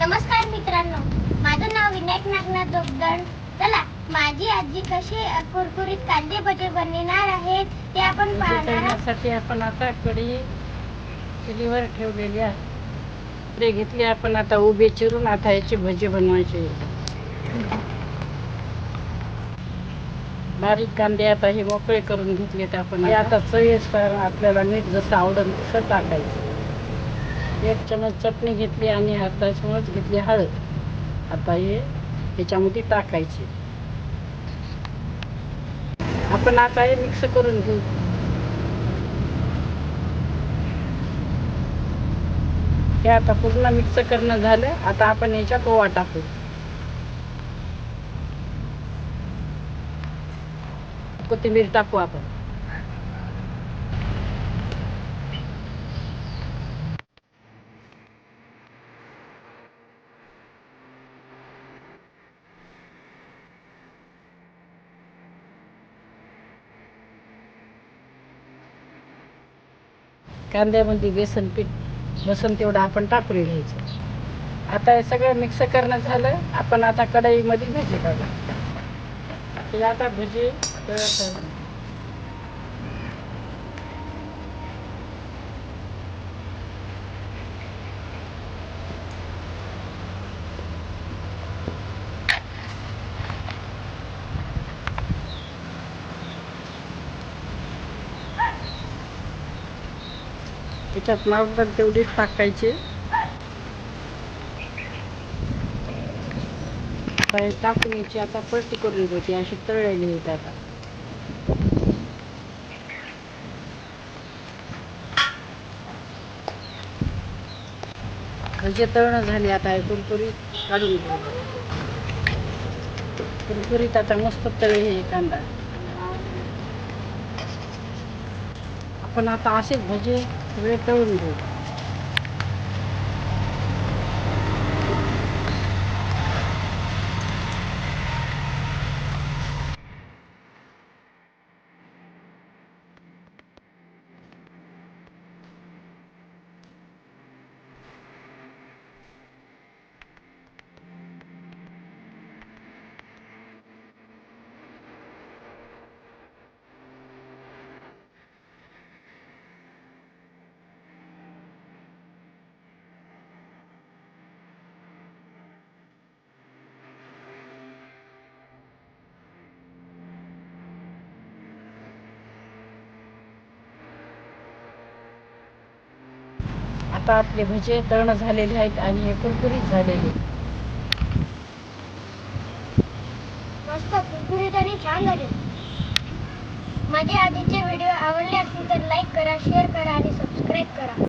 नमस्कार मित्रांनो, माझं नाव विनायक नागनाथ जोगदंड. चला, माझी आजी कसे कुरकुरीत कांदे भजे बनवणार आहेत ते आपण पाहणार आहोत. करण्यासाठी आपण आता कढई चुलीवर ठेवलेली आहे. ते घेतली आपण आता उभे चिरून. आता याचे भजे बनवायचे. बारीक कांदे आता हे मोकळे करून घेतलेत आपण. हे आता चवीनुसार आपल्याला मीठ जसं आवडेल तसं टाकायचं. 1 चमच चटणी घेतली आणि अर्धा चमच घेतली हळद. आता हे याच्यामध्ये टाकायचे. आपण आता हे मिक्स करून घेऊ. हे आता पूर्ण मिक्स करणं झालं. आता आपण याच्यात ओवा टाकू. कोथिंबीर टाकू आपण. कांद्यामध्ये बेसन पीठ बसन तेवढं आपण टाकून घ्यायचं. आता हे सगळं मिक्स करणं झालं. आपण आता कढईमध्ये भजी काढू. हे आता भजी तळत आहे. त्याच्यात मावतात तेवढीच टाकायची. टाकून यायची. आता पलटी करून घ्यायची. अशी तळलेली आहेत आता. भजे तळणं झाली. आता हे कुरकुरीत काढून घेऊ. कुरकुरीत आता मस्त तळे हे कांदा. आपण आता असेच भजे सगळे तळून घेऊ. आता आपले भजे तळणं झालेले आहेत आणि हे कुरकुरीत झालेले. मस्त कुरकुरीत आणि छान झाले. माझे आधीचे व्हिडिओ आवडले असतील तर लाईक करा, शेअर करा आणि सबस्क्राईब करा.